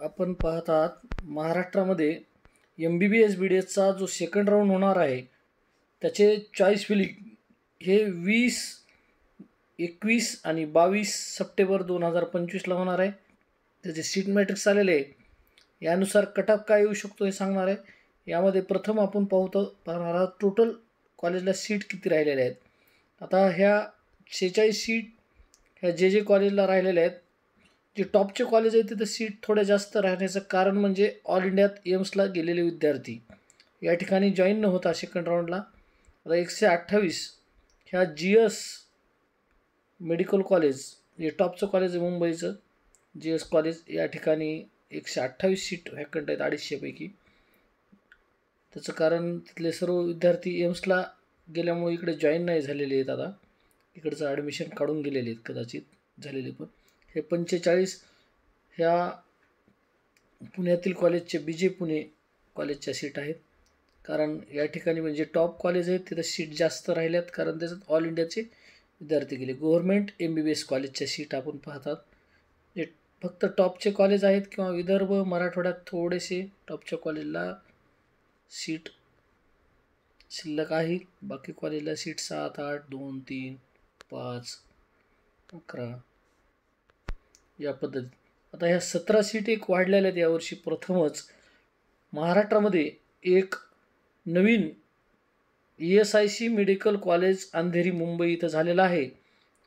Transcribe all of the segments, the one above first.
आपण पाहत आहात महाराष्ट्रामध्ये MBBS BDSचा जो सेकंड राऊंड होणार आहे त्याचे चॉईस फिलिंग हे 20, 21 आणि 22 सप्टेंबर 2025ला होणार आहे। त्याचे सीट मॅट्रिक्स आलेले आहे, यानुसार कट ऑफ काय येऊ शकतो हे सांगणार आहे। यामध्ये प्रथम आपण पाहणार आहोत टोटल कॉलेजला सीट किती राहिलेले आहेत। आता ह्या 46 सीट ह्या जे कॉलेजला राहिलेले आहेत, जे टॉपचे कॉलेज आहेत तिथे सीट थोड्या जास्त राहण्याचं कारण म्हणजे ऑल इंडियात एम्सला गेलेले विद्यार्थी या ठिकाणी जॉईन न होता सेकंड राऊंडला। आता 128 ह्या GS मेडिकल कॉलेज जे टॉपचं कॉलेज आहे मुंबईचं GS कॉलेज, या ठिकाणी 128 सीट व्हॅकंट आहेत 250 पैकी। त्याचं कारण तिथले सर्व विद्यार्थी एम्सला गेल्यामुळे इकडे जॉईन नाही झालेले आहेत। आता इकडचं ॲडमिशन काढून गेलेले आहेत कदाचित झालेले, पण हे 45 ह्या पुण्यातील कॉलेजचे BJ पुणे कॉलेजच्या सीट आहेत। कारण या ठिकाणी म्हणजे टॉप कॉलेज आहेत तिथं सीट जास्त राहिल्यात, कारण त्याच्यात ऑल इंडियाचे विद्यार्थी गेले। गव्हर्नमेंट MBBS कॉलेजच्या सीट आपण पाहतात, जे फक्त टॉपचे कॉलेज आहेत किंवा विदर्भ मराठवाड्यात थोडेसे टॉपच्या कॉलेजला सीट शिल्लक आहे। बाकी कॉलेजला सीट 7, 8, 2, 3, 5, 11 या पद्धतीत। आता ह्या 17 सीट एक वाढलेल्या आहेत यावर्षी। प्रथमच महाराष्ट्रामध्ये एक नवीन ESIC medical college Andheri Mumbai इथं झालेलं आहे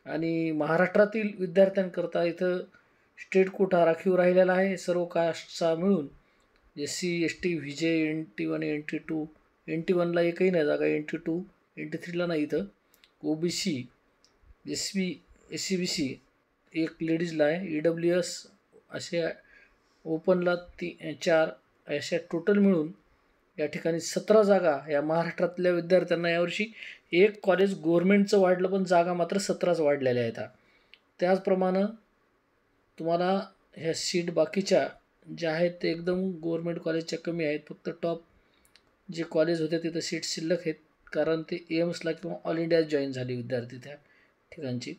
आणि महाराष्ट्रातील विद्यार्थ्यांकरता इथं स्टेट कोटा राखीव राहिलेला आहे। सर्व कास्टचा मिळून SC ST VJ NT1 NT2 NT1ला एकही नाही जागा, NT2 NT3ला नाही, इथं OBC SC SCBC एक लेडीजला आहे, EWS असे ओपनला 4 अशा टोटल मिळून या ठिकाणी 17 जागा या महाराष्ट्रातल्या विद्यार्थ्यांना यावर्षी। एक कॉलेज गव्हर्नमेंटचं वाढलं पण जागा मात्र 17च वाढलेल्या आहेत। त्याचप्रमाणे तुम्हाला ह्या सीट बाकीच्या ज्या आहेत ते एकदम गव्हर्नमेंट कॉलेजच्या कमी आहेत, फक्त टॉप जे कॉलेज होते तिथं सीट शिल्लक आहेत, कारण ते एम्सला किंवा ऑल इंडियात जॉईन झाले विद्यार्थी त्या ठिकाणची।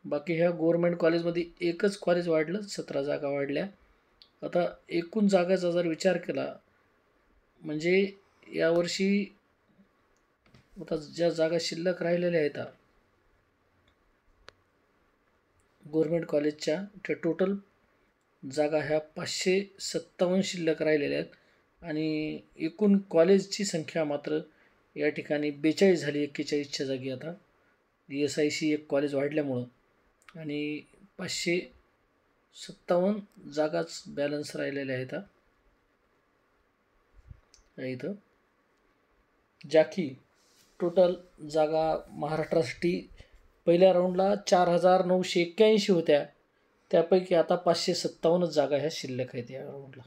बाकी ह्या गव्हर्नमेंट कॉलेजमध्ये एकच कॉलेज वाढलं, 17 जागा वाढल्या। आता एकूण जागाचा जर विचार केला म्हणजे यावर्षी आता ज्या जागा शिल्लक राहिलेल्या आहेत गव्हर्नमेंट कॉलेजच्या, त्या टोटल जागा ह्या 557 शिल्लक राहिलेल्या आहेत आणि एकूण कॉलेजची संख्या मात्र या ठिकाणी 42 झाली 41च्या जागी। आता ESIC एक कॉलेज वाढल्यामुळं आणि 557 जागाच बॅलन्स राहिलेल्या आहेत। इथं जाकी टोटल जागा महाराष्ट्रासाठी पहिल्या राऊंडला 4981 होत्या, त्यापैकी आता 557 जागा ह्या शिल्लक आहेत या राऊंडला।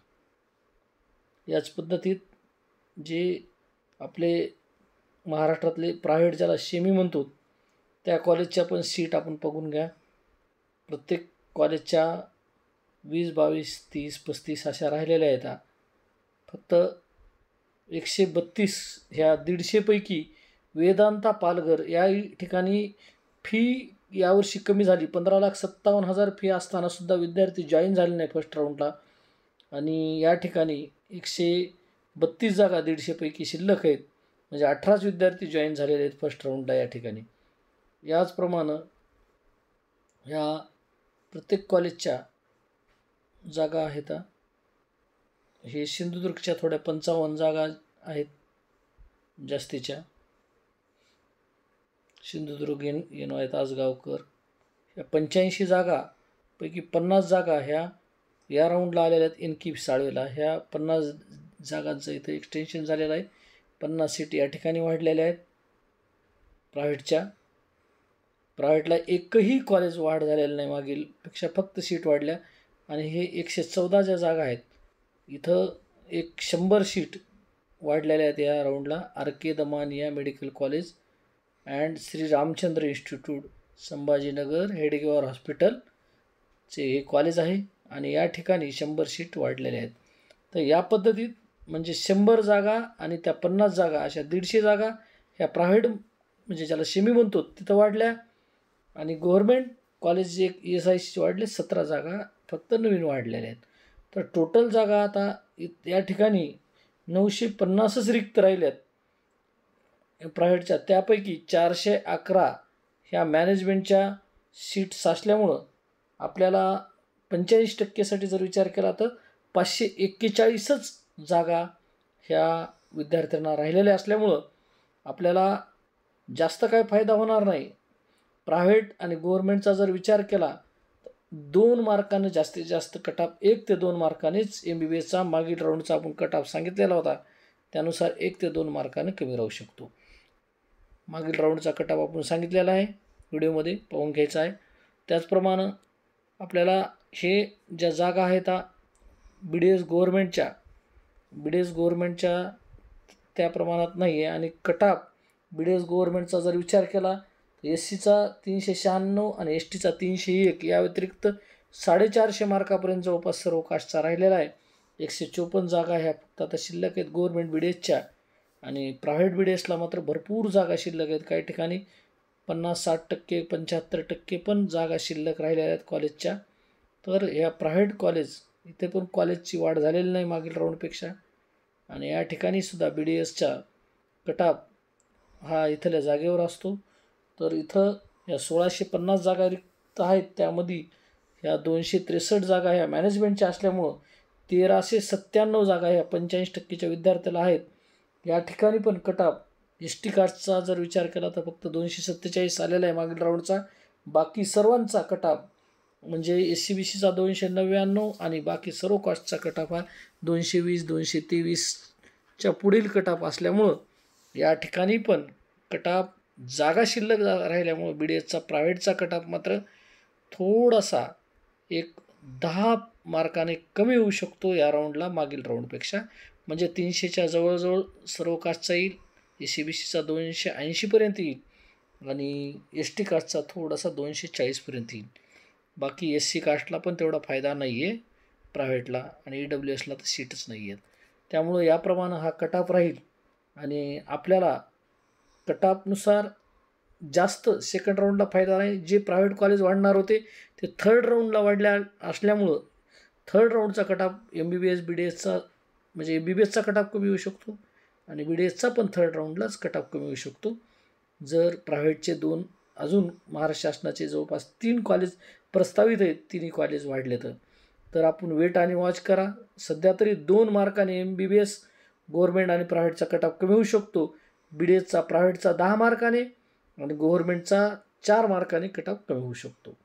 याच पद्धतीत जे आपले महाराष्ट्रातले प्रायव्हेट ज्याला सेमी म्हणतो त्या कॉलेजच्या पण सीट आपण बघून घ्या। प्रत्येक कॉलेजच्या 20, 22, 30, 35 अशा राहिलेल्या आहेत। फक्त 132 ह्या 150 पैकी वेदांता पालघर या ठिकाणी फी यावर्षी कमी झाली। 15,57,000 फी असताना सुद्धा विद्यार्थी जॉईन झाले नाही फर्स्ट राऊंडला आणि या ठिकाणी 132 जागा 150 पैकी शिल्लक आहेत, म्हणजे 18च विद्यार्थी जॉईन झालेले आहेत फर्स्ट राऊंडला या ठिकाणी। याचप्रमाणे ह्या प्रत्येक कॉलेजच्या जागा आहेत। हे सिंधुदुर्गच्या थोड्या 55 जागा आहेत जास्तीच्या, सिंधुदुर्ग येणं तासगावकर ह्या 85 जागापैकी 50 जागा ह्या या राऊंडला आलेल्या आहेत। इनकी साळवेला ह्या 50 जागांचं इथं एक्सटेन्शन झालेलं आहे। 50 सीट या ठिकाणी वाढलेल्या आहेत प्रायव्हेटला एकही कॉलेज वाढ झालेलं नाही मागील पेक्षा, फक्त सीट वाढल्या आणि हे 114 ज्या जागा आहेत इथं 100 सीट वाढलेल्या आहेत या राऊंडला। RK Damania medical college and Shri Ramchandra institute Sambhajinagar Hedgewar हॉस्पिटलचे हे कॉलेज आहे आणि या ठिकाणी 100 सीट वाढलेल्या आहेत। तर या पद्धतीत म्हणजे 100 जागा आणि त्या 50 जागा अशा 150 जागा ह्या प्रायव्हेट म्हणजे ज्याला सेमी म्हणतो तिथं वाढल्या आणि गव्हर्नमेंट कॉलेज एक ESIC वाढले 17 जागा फक्त नवीन वाढलेल्या आहेत। तर टोटल जागा आता या ठिकाणी 950च रिक्त राहिल्यात प्रायव्हेटच्या. त्यापैकी 411 ह्या मॅनेजमेंटच्या सीट्स असल्यामुळं आपल्याला 85% जर विचार केला तर 541च जागा ह्या विद्यार्थ्यांना राहिलेल्या असल्यामुळं आपल्याला जास्त काय फायदा होणार नाही. प्रायव्हेट आणि गव्हर्मेंटचा जर विचार केला तर 2 मार्कानं जास्तीत जास्त कट ऑफ 1 ते 2 मार्कानेच MBBSचा मागील राऊंडचा आपण कट ऑफ सांगितलेला होता, त्यानुसार 1 ते 2 मार्कानं कमी राहू शकतो. मागील राऊंडचा कट ऑफ आपण सांगितलेला आहे, व्हिडिओमध्ये पाहून घ्यायचा आहे. त्याचप्रमाणे आपल्याला हे ज्या जागा आहेत BDS गव्हर्मेंटच्या त्या प्रमाणात नाही आहे. आणि कट ऑफ BDS गव्हर्मेंटचा जर विचार केला तर SCचा 396 आणि STचा 301 या व्यतिरिक्त 450 मार्कापर्यंत जवळपास सर्व कास्टचा राहिलेला आहे. 154 जागा ह्या फक्त आता शिल्लक आहेत गव्हर्मेंट BDSच्या. आणि प्रायव्हेट BDSला मात्र भरपूर जागा शिल्लक आहेत. काही ठिकाणी 50-60%, 75% पण जागा शिल्लक राहिलेल्या आहेत कॉलेजच्या. तर या प्रायव्हेट कॉलेज इथे पण कॉलेजची वाढ झालेली नाही मागील राऊंडपेक्षा. आणि या ठिकाणीसुद्धा BDSचा कट ऑफ हा इथल्या जागेवर असतो. तर इथं या 1650 जागा रिक्त आहेत, त्यामध्ये ह्या 263 जागा ह्या मॅनेजमेंटच्या असल्यामुळं 1397 जागा ह्या 85%च्या विद्यार्थ्याला आहेत. या ठिकाणी पण कट ऑफ ST कास्टचा जर विचार केला तर फक्त 247 आलेला आहे मागील राऊंडचा. बाकी सर्वांचा कट ऑफ म्हणजे SC BCचा 299 आणि बाकी सर्व कास्टचा कट ऑफ हा 220, 223च्या पुढील कट ऑफ असल्यामुळं या ठिकाणी पण कट ऑफ जागा शिल्लक राहिल्यामुळं BDSचा प्रायव्हेटचा कट ऑफ मात्र थोडासा एक 10 मार्काने कमी होऊ शकतो या राऊंडला मागील राऊंडपेक्षा. म्हणजे 300च्या जवळजवळ सर्व कास्टचा येईल, SC BCचा 280पर्यंत येईल आणि ST कास्टचा थोडासा 240पर्यंत येईल. बाकी SC कास्टला पण तेवढा फायदा नाही आहे प्रायव्हेटला आणि EWSला तर सीटच नाही आहेत. त्यामुळं याप्रमाणे हा कट ऑफ राहील आणि आपल्याला कट ऑफनुसार जास्त सेकंड राऊंडला फायदा नाही. जे प्रायव्हेट कॉलेज वाढणार होते ते थर्ड राऊंडला वाढल्या असल्यामुळं थर्ड राऊंडचा कट ऑफ MBBS BDSचा म्हणजे MBBSचा कट ऑफ कमी होऊ शकतो आणि BDSचा पण थर्ड राऊंडलाच कट ऑफ कमी होऊ शकतो. जर प्रायव्हेटचे 2 अजून महाराष्ट्र शासनाचे जवळपास 3 कॉलेज प्रस्तावित आहेत, 3ही कॉलेज वाढले तर आपण वेट आणि वॉच करा. सध्या तरी 2 मार्काने MBBS गव्हर्मेंट आणि प्रायव्हेटचा कट ऑफ कमी होऊ शकतो. BDSचा प्रायव्हेटचा 10 मार्काने आणि गव्हर्मेंटचा 4 मार्काने कट ऑफ कमी होऊ शकतो.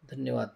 धन्यवाद.